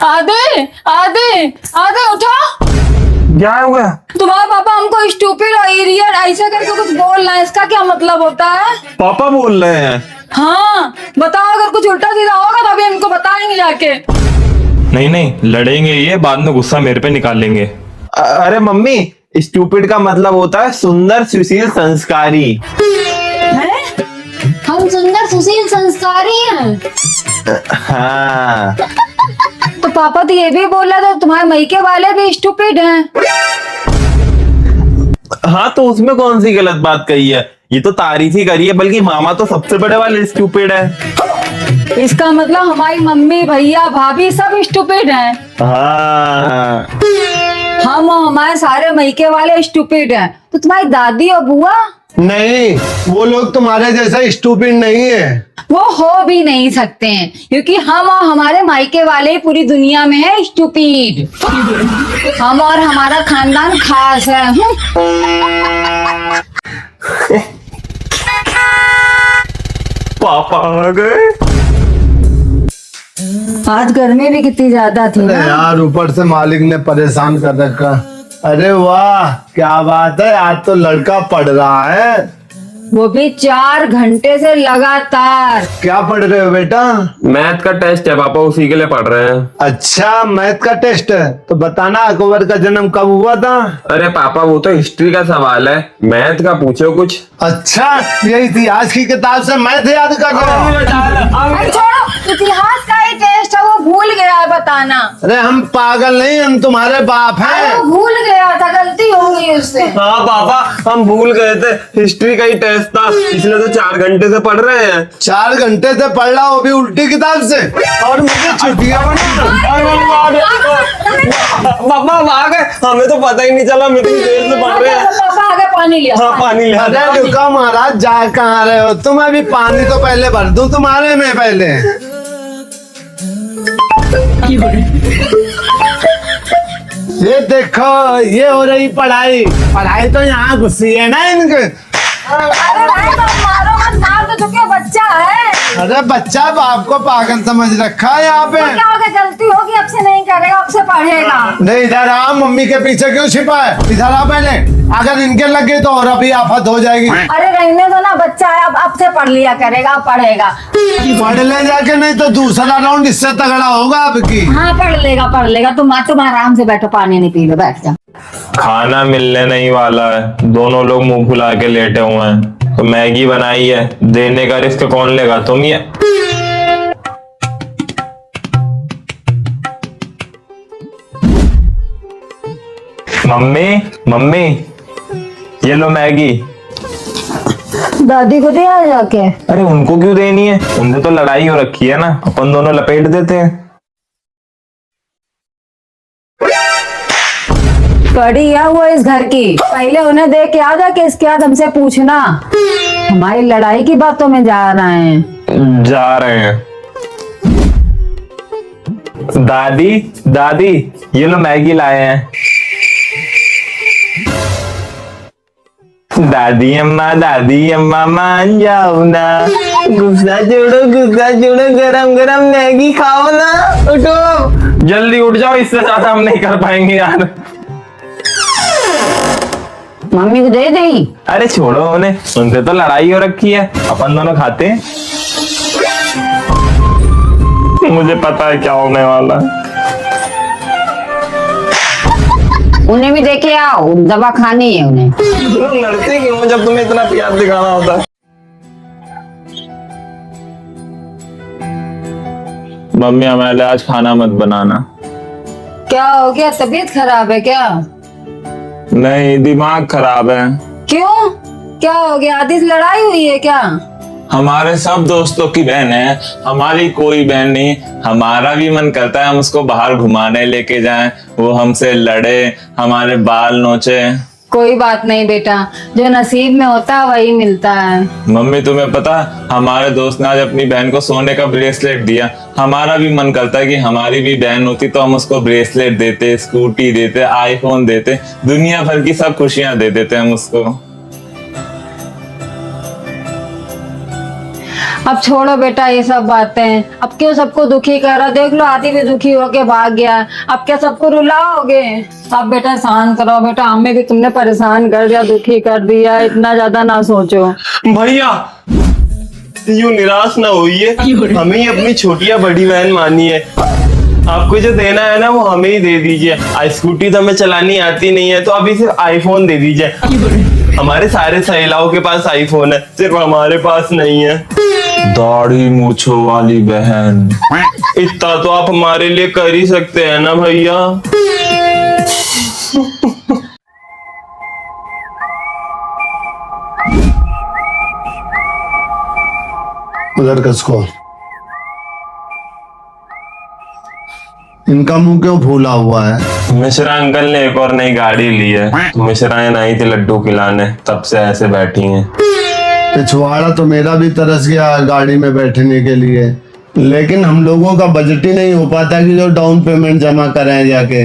आदे आदे आदे उठो। क्या हुआ? तुम्हारे पापा हमको स्टूपिड और इडियट ऐसा करके कुछ बोल रहे हैं, इसका क्या मतलब होता है? पापा बोल रहे हैं? हाँ बताओ, अगर कुछ उल्टा सीधा होगा तो अभी इनको बताएंगे जाके। नहीं नहीं, लड़ेंगे ये, बाद में गुस्सा मेरे पे निकालेंगे। अरे मम्मी, स्टूपिड का मतलब होता है सुंदर, सुशील, संस्कारी। हैं? हम सुंदर सुशील संस्कारी हैं। हाँ। तो पापा तो ये भी बोल रहा था तुम्हारे मईके वाले भी स्टूपिड हैं। हाँ तो उसमें कौन सी गलत बात कही है? ये तो तारीफ ही करी है, बल्कि मामा तो सबसे बड़े वाले स्टूपिड है। इसका मतलब हमारी मम्मी भैया भाभी सब स्टूपिड हैं। हाँ। हम और हमारे सारे मईके वाले स्टूपिड हैं। तो तुम्हारी दादी और बुआ नहीं, वो लोग तुम्हारे जैसा स्टूपिड नहीं है। वो हो भी नहीं सकते हैं, क्योंकि हम और हमारे मायके वाले ही पूरी दुनिया में है स्टूपिड। हम और हमारा खानदान खास है। पापा आ गए। आज गर्मी भी कितनी ज्यादा थी अरे ना। यार, ऊपर से मालिक ने परेशान कर रखा। अरे वाह, क्या बात है, आज तो लड़का पढ़ रहा है। वो भी 4 घंटे से लगातार। क्या पढ़ रहे हो बेटा? मैथ का टेस्ट है पापा, उसी के लिए पढ़ रहे हैं। अच्छा, मैथ का टेस्ट है। तो बताना अकबर का जन्म कब हुआ था? अरे पापा, वो तो हिस्ट्री का सवाल है, मैथ का पूछो कुछ। अच्छा, ये इतिहास की किताब से मैथ याद कर रहे हो? अरे छोड़ो, इतिहास का ही टेस्ट है, वो भूल गया है बताना। अरे हम पागल नहीं, हम तुम्हारे बाप अरे हैं। वो भूल गया था, गलती हो गई उससे। हाँ पापा, हम भूल गए थे, हिस्ट्री का ही टेस्ट था, इसलिए तो 4 घंटे से पढ़ रहे हैं। 4 घंटे से पढ़ रहा, वो भी उल्टी किताब से। और मुझे छुट्टियां पापा आ गए, हमें तो पता ही नहीं चला, हम इतनी देर से पढ़ रहे हैं। पापा आगे पानी लिया। हाँ पानी ले। अरे रुका महाराज, जा कहाँ रहे हो तुम? अभी पानी तो पहले भर दूं तुम्हारे में पहले। ये देखो, ये हो रही पढ़ाई। पढ़ाई तो यहाँ घुसी है ना इनके। अरे भाई तो मारो मत, मार तो चुके, बच्चा है। अरे बच्चा बाप को पागल समझ रखा है यहाँ पे। तो क्या होगा, गलती होगी, अब से नहीं करेगा, अब से पढ़ेगा। नहीं, इधर आ, मम्मी के पीछे क्यों छिपा है? इधर आ पहले, अगर इनके लग गई तो और अभी आफत हो जाएगी। अरे रहने दो ना, बच्चा है, अब से पढ़ लिया करेगा, अब पढ़ेगा। पढ़ ले जाके, नहीं तो दूसरा राउंड इससे तगड़ा होगा अब की। हाँ पढ़ लेगा। तुम आराम से बैठो, पानी नहीं पी लो, बैठ जा। खाना मिलने नहीं वाला है, दोनों लोग मुंह फुला के लेटे हुए हैं। तो मैगी बनाई है, देने का रिस्क कौन लेगा? तुम ही। मम्मी मम्मी, ये लो मैगी। दादी को दे आ जाके। अरे उनको क्यों देनी है? उनसे तो लड़ाई हो रखी है ना, अपन दोनों लपेट देते हैं। कड़ी है वो इस घर की, पहले उन्हें दे के आ जाके, इसके बाद हमसे पूछना। हमारी लड़ाई की बातों में जा रहे हैं। दादी दादी, ये लो मैगी लाए हैं। दादी अम्मा मान जाओ ना, गुस्सा छोड़ो, गरम गरम मैगी खाओ ना। उठो जल्दी, उठ जाओ, इससे ज्यादा हम नहीं कर पाएंगे यार। मम्मी को दे दी। अरे छोड़ो उन्हें, उनसे तो लड़ाई हो रखी है, अपन दोनों खाते हैं। मुझे पता है क्या होने वाला है। उन्हें भी देखे आओ, दवा खानी है उन्हें। लड़ते क्यों जब तुम्हें इतना प्यार दिखाना होता है? मम्मी हमारे लिए आज खाना मत बनाना। क्या हो गया, तबीयत खराब है क्या? नहीं, दिमाग खराब है। क्यों, क्या हो गया, आधी से लड़ाई हुई है क्या? हमारे सब दोस्तों की बहन है, हमारी कोई बहन नहीं। हमारा भी मन करता है हम उसको बाहर घुमाने लेके जाएं, वो हमसे लड़े, हमारे बाल नोचे। कोई बात नहीं बेटा, जो नसीब में होता है वही मिलता है। मम्मी तुम्हें पता, हमारे दोस्त ने आज अपनी बहन को सोने का ब्रेसलेट दिया। हमारा भी मन करता है कि हमारी भी बहन होती तो हम उसको ब्रेसलेट देते, स्कूटी देते, आईफोन देते, दुनिया भर की सब खुशियां दे देते हम उसको। अब छोड़ो बेटा ये सब बातें, अब क्यों सबको दुखी कर रहा? देख लो आदि भी दुखी होके भाग गया, अब क्या सबको रुलाओगे? अब बेटा शांत रहो बेटा, हमें भी तुमने परेशान कर दिया, दुखी कर दिया, इतना ज्यादा ना सोचो। भैया यूं निराश ना होइए, हमें ही अपनी छोटी या बड़ी बहन मानी है। आपको जो देना है ना वो हमें ही दे दीजिए। स्कूटी तो हमें चलानी आती नहीं है, तो अभी सिर्फ आईफोन दे दीजिए। हमारे सारे सहेलाओं के पास आईफोन है, सिर्फ हमारे पास नहीं है। दाढ़ी मूछों वाली बहन, इतना तो आप हमारे लिए कर ही सकते हैं ना भैया। उधर कसको, इनका मुंह क्यों फूला हुआ है? मिश्रा अंकल ने एक और नई गाड़ी ली है, तो मिश्रा ने आई थी लड्डू खिलाने, तब से ऐसे बैठी हैं। पिछवाड़ा तो मेरा भी तरस गया गाड़ी में बैठने के लिए, लेकिन हम लोगों का बजट ही नहीं हो पाता कि जो डाउन पेमेंट जमा कराएं जाके।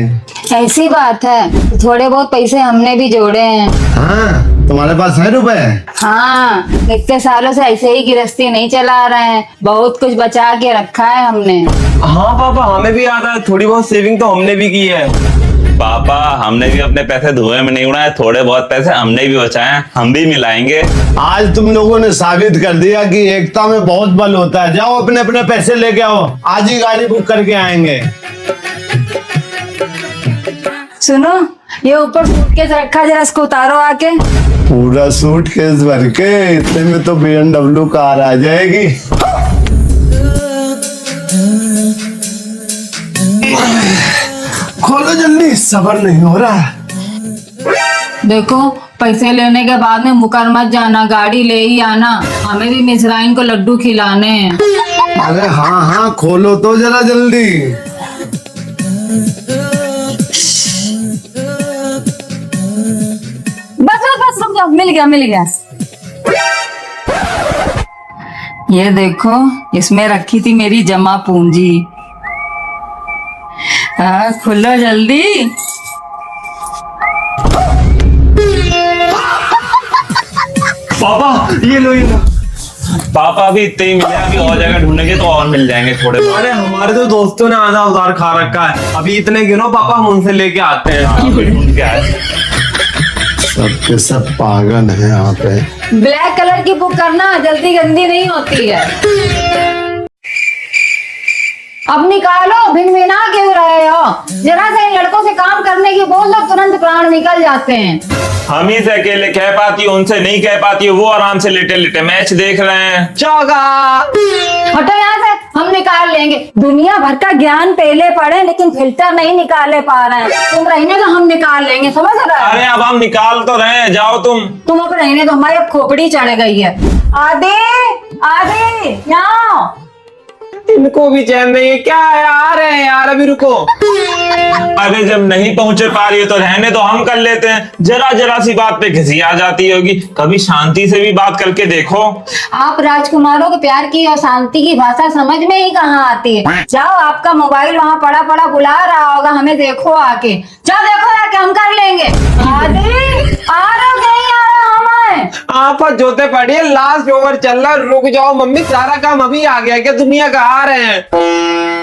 ऐसी बात है, थोड़े बहुत पैसे हमने भी जोड़े हैं। हाँ, तुम्हारे पास है रुपए? हाँ, इतने सालों से ऐसे ही गृहस्थी नहीं चला रहे हैं, बहुत कुछ बचा के रखा है हमने। हाँ पापा, हमें भी याद है, थोड़ी बहुत सेविंग तो हमने भी की है। पापा हमने भी अपने पैसे धुएं में नहीं उड़ाए, थोड़े बहुत पैसे हमने भी बचाए, हम भी मिलाएंगे। आज तुम लोगों ने साबित कर दिया कि एकता में बहुत बल होता है। जाओ अपने अपने पैसे लेके आओ, आज ही गाड़ी बुक करके आएंगे। सुनो, ये ऊपर सूटकेस रखा, जरा इसको उतारो आके। पूरा सूटकेस भर के, इतने में तो BMW कार आ जाएगी। खोलो जल्दी, सबर नहीं हो रहा। देखो, पैसे लेने के बाद में मुकर मत जाना, गाड़ी ले ही आना, हमें भी मिसराइन को लड्डू खिलाने हैं। अरे हाँ हाँ, खोलो तो जरा जल्दी। बस बस बस, रुक जाओ, मिल गया मिल गया। ये देखो, इसमें रखी थी मेरी जमा पूंजी। हाँ, खुलो जल्दी। पापा ये लो ये लो। पापा भी इतने ही मिले, अभी और जगह ढूंढेंगे तो और मिल जाएंगे थोड़े बहुत। अरे हमारे तो दोस्तों ने आधा उधार खा रखा है, अभी इतने गिनो पापा, हम उनसे लेके आते हैं। ढूंढ के आए। सबके सब पागल है यहाँ पे। ब्लैक कलर की बुक करना, जल्दी गंदी नहीं होती है। अब निकालो, भिनभिना क्यों रहे हो? जरा से इन लड़कों से काम करने की बोल दो, तुरंत प्राण निकल जाते हैं। हम ही से अकेले कह पाती हो, उनसे नहीं कह पाती हो, वो आराम से लेटे लेटे मैच देख रहे हैं। चौका। हटो यहाँ से, हम निकाल लेंगे। दुनिया भर का ज्ञान पहले पढ़े, लेकिन फिल्टर नहीं निकाले पा रहे हैं। तुम रहने तो हम निकाल लेंगे, समझ रहे अरे हो? अब हम निकाल तो रहे हैं, जाओ तुम। तुम अब रहने तो, हमारी अब खोपड़ी चढ़ गई है। आदि आदि, यहाँ इनको भी चैन नहीं है, क्या है? आ रहे हैं यार, अभी रुको। अरे जब नहीं पहुंचे पा रही है तो रहने तो हम कर लेते हैं। जरा जरा सी बात पे घिसी आ जाती होगी, कभी शांति से भी बात करके देखो। आप राजकुमारों के प्यार की और शांति की भाषा समझ में ही कहाँ आती है। जाओ, आपका मोबाइल वहाँ पड़ा पड़ा बुला रहा होगा, हमें देखो आके। जाओ देखो जाके, हम कर लेंगे। आदि आ रहे हो, नहीं आ रहे हमें? आप जोते पड़िए, लास्ट ओवर चल रहा, रुक जाओ मम्मी, सारा काम अभी आ गया, क्या दुनिया का आ रहे हैं।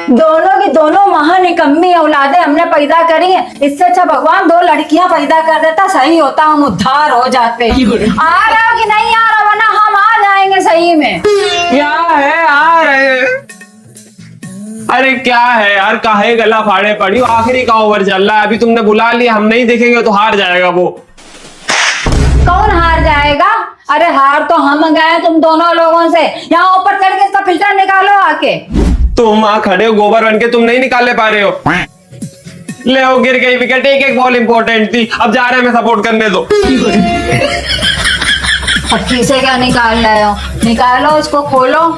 दोनों की दोनों महानिकम्मी औलादे हमने पैदा करी है, इससे अच्छा भगवान 2 लड़कियां पैदा कर देता, सही होता, हम उद्धार हो जाते। आ रहे हो कि नहीं आ रहा? वरना हम आ जाएंगे सही में। क्या है, आ रहे हैं। अरे क्या है यार, काहे गला फाड़े पड़ी, आखिरी का ओवर चल रहा है, अभी तुमने बुला लिया, हम नहीं देखेंगे तो हार जाएगा वो। कौन हार जाएगा? अरे हार तो हम गए तुम दोनों लोगों से। यहाँ ऊपर चढ़ के इसका फिल्टर निकालो आके। तुम वहां खड़े हो गोबर बन के, तुम नहीं निकाल पा रहे हो। ले हो, गिर गई विकेट, एक एक बॉल इंपॉर्टेंट थी, अब जा रहे हैं, मैं सपोर्ट करने दो। अब से क्या निकाल रहे हो? निकालो इसको, खोलो।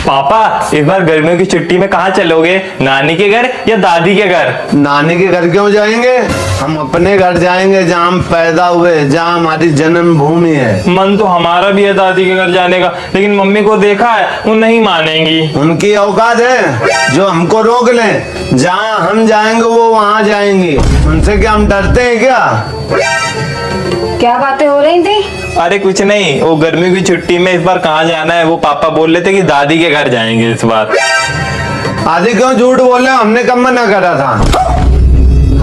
पापा इस बार गर्मियों की छुट्टी में कहाँ चलोगे? नानी के घर या दादी के घर? नानी के घर क्यों जाएंगे? हम अपने घर जाएंगे, जहाँ हम पैदा हुए, जहाँ हमारी जन्मभूमि है। मन तो हमारा भी है दादी के घर जाने का, लेकिन मम्मी को देखा है, वो नहीं मानेंगी। उनकी औकात है जो हमको रोक लें। जहाँ हम जाएंगे वो वहाँ जाएंगी, उनसे क्या हम डरते हैं क्या? क्या बातें हो रही थी? अरे कुछ नहीं, वो गर्मी की छुट्टी में इस बार कहाँ जाना है, वो पापा बोल रहे थे कि दादी के घर जाएंगे इस बार। आदि क्यों झूठ बोल रहे हो? हमने कब मना करा था?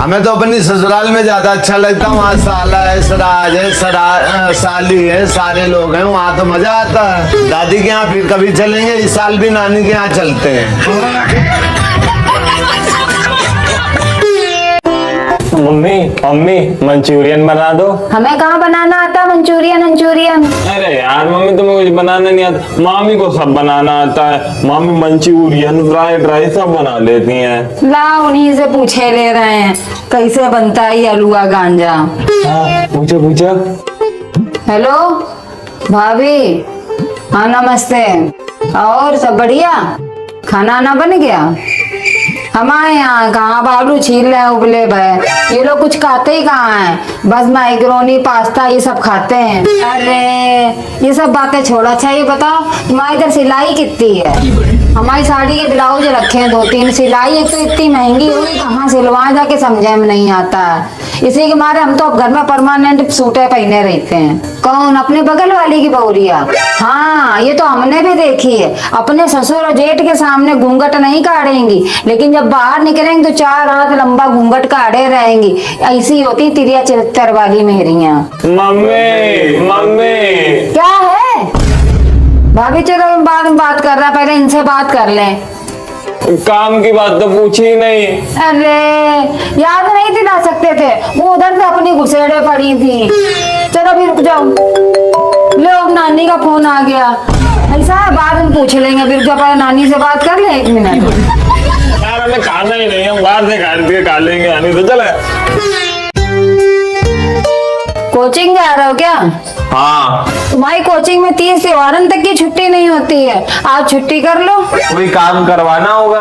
हमें तो अपनी ससुराल में ज्यादा अच्छा लगता। वहाँ साला है, सराज है, साली है, सारे लोग हैं, वहाँ तो मजा आता है। दादी के यहाँ फिर कभी चलेंगे, इस साल भी नानी के यहाँ चलते हैं। मम्मी मंचूरियन बना दो। हमें कहाँ बनाना आता मंचूरियन मंचूरियन? अरे यार मम्मी, तुम्हें कुछ बनाना नहीं आता? मामी को सब बनाना आता है। मामी मंचूरियन, फ्राइड राइस सब बना लेती हैं। ला उन्हीं से पूछे ले रहे हैं कैसे बनता है ये आलूआ गांजा। हाँ, पूछो। हेलो भाभी, हाँ नमस्ते। और सब बढ़िया? खाना आना बन गया? हमारे यहाँ कहाँ बालू छील रहे हैं उबले भय। ये लोग कुछ खाते ही कहाँ हैं, बस मैक्रोनी पास्ता ये सब खाते हैं। अरे ये सब बातें छोड़ो। अच्छा ये बताओ तुम्हारी इधर सिलाई कितनी है? हमारी साड़ी के ब्लाउज रखे हैं 2-3, सिलाई एक तो इतनी महंगी होगी, कहाँ सिलवाए जाके समझे में नहीं आता है। इसी के मारे हम तो घर में परमानेंट सूटे पहने रहते हैं। कौन? अपने बगल वाली की बहुरिया? हाँ ये तो हमने भी देखी है। अपने ससुर और जेठ के सामने घूंघट नहीं काटेंगी, लेकिन जब बाहर निकलेंगे तो 4 हाथ लंबा घूंघट काटे रहेंगी। ऐसी होती तिरिया चरित्र वाली मेहरियां। मम्मी क्या है भाभी? चलो हम बाद में बात कर रहे हैं, पहले इनसे बात कर लें। काम की बात तो पूछी ही नहीं। अरे याद नहीं दिला सकते थे? वो उधर से अपनी घुसेड़े पड़ी थी। चलो अभी रुक जाओ। लो अब नानी का फोन आ गया। ऐसा है बाद में पूछ लेंगे। फिर क्या पहले नानी से बात कर ले 1 मिनट। यार हमें खाना ही नहीं, हम बाहर से खा लेंगे। आने तो चले। कोचिंग जा रहे हो क्या? हाँ। तुम्हारी कोचिंग में 30 त्योहारन तक की छुट्टी नहीं होती है। आज छुट्टी कर लो। कोई काम करवाना होगा।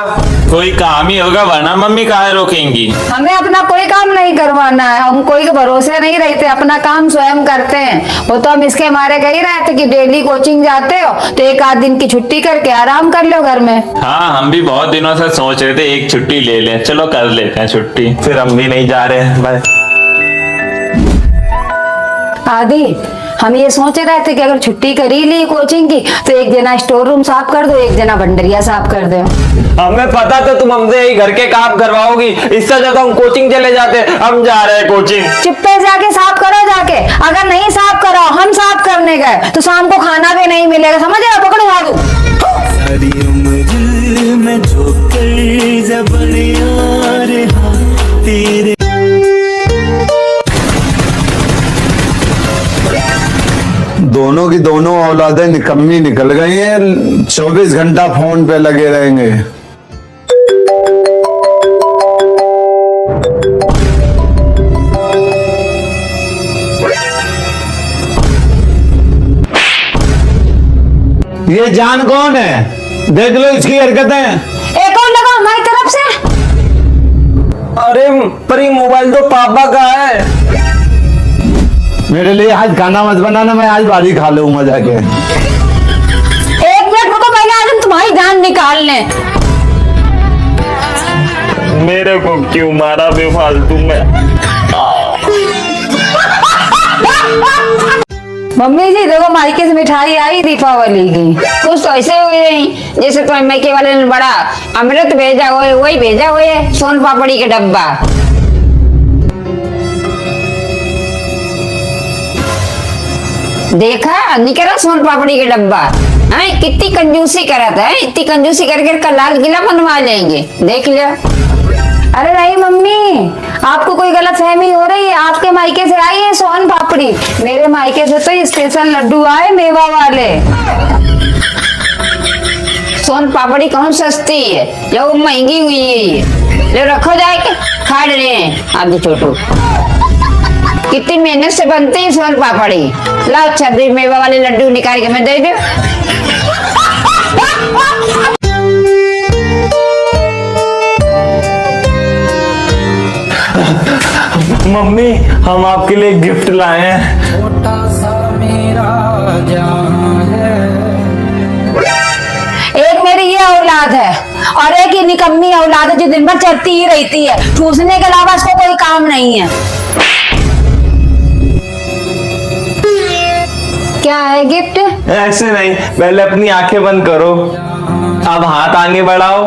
कोई काम ही होगा, वरना मम्मी काहे रोकेंगी? हमें अपना कोई काम नहीं करवाना है। हम कोई के भरोसे नहीं रहते, अपना काम स्वयं करते हैं। वो तो हम इसके मारे कह ही रहे थे कि डेली कोचिंग जाते हो तो 1 आध दिन की छुट्टी करके आराम कर लो घर में। हाँ, हम भी बहुत दिनों से सोच रहे थे एक छुट्टी ले लें। चलो कर लेते हैं छुट्टी। फिर हम भी नहीं जा रहे हैं। बाय। आदि हम ये सोच रहे थे कि अगर छुट्टी कर ही ली कोचिंग की तो एक जना स्टोर रूम साफ कर दो, एक जना भंडरिया साफ कर दो। हमें पता था तुम हमसे ही घर के काम करवाओगी, इससे ज्यादा हम कोचिंग चले जाते। हम जा रहे हैं कोचिंग। चिप्पे जाके साफ करो जाके। अगर नहीं साफ करो, हम साफ करने गए तो शाम को खाना भी नहीं मिलेगा। समझ रहे हो? पकड़ो झाड़ू। सारी उम्र में ठोकर जबड़ियां रहा तेरे। दोनों की दोनों औलादें निकम्मी निकल गई हैं। 24 घंटा फोन पे लगे रहेंगे। ये जान कौन है? देख लो इसकी हरकतें। एक और लगा हमारी तरफ से। अरे पर ये मोबाइल तो पापा का है। मेरे लिए आज खाना मत बनाना, मैं आज बारी खा लूंगा जाके। 1 मिनट रुको, पहले आज हम तुम्हारी जान निकाल लें। मेरे को क्यों मारा बेफालतू में? मम्मी जी देखो मायके से मिठाई आई दीपावली की। कुछ तो ऐसे हुए नहीं जैसे तो मायके वाले ने बड़ा अमृत भेजा हुए, वही भेजा हुए सोन पापड़ी के डब्बा। देखा निकला सोन पापड़ी के डब्बा। कितनी कंजूसी करा था। इतनी कंजूसी करके का लाल किला बनवा लेंगे। देख लिया। अरे नहीं मम्मी, आपको कोई गलत फहमी हो रही है। आपके मायके से आई है सोन पापड़ी, मेरे मायके से तो स्पेशल लड्डू आए मेवा वाले। सोन पापड़ी कौन सस्ती है, जो महंगी हुई है। ले रखो जाके, खा रहे हैं आगे छोटू। कितनी मेहनत से बनती है सोन पापड़ी। लाओ छब्बीस मेवा वाले लड्डू निकाल के मैं दे दो। मम्मी हम आपके लिए गिफ्ट लाए हैं। छोटा सा मेरा जहां है। एक मेरी ये औलाद है और एक ये निकम्मी औलाद है जो दिन भर चलती ही रहती है। ठूसने के अलावा इसको कोई काम नहीं है। क्या है गिफ्ट? ऐसे नहीं, पहले अपनी आंखें बंद करो, अब हाथ आगे बढ़ाओ।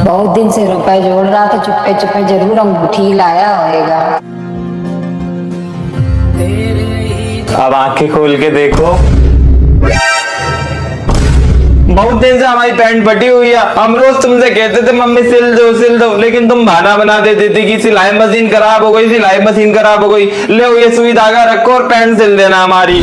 बहुत दिन से रुपए जोड़ रहा था, चुप्पे चुप्पे जरूर अंगूठी लाया होएगा। अब आंखें खोल के देखो। बहुत दिन से हमारी पैंट फटी हुई है, हम रोज तुमसे कहते थे मम्मी सिल दो, लेकिन तुम बहाना बना देती थी कि सिलाई मशीन खराब हो गई, सिलाई मशीन खराब हो गई। ले ये सुई धागा रखो और पैंट सिल देना हमारी।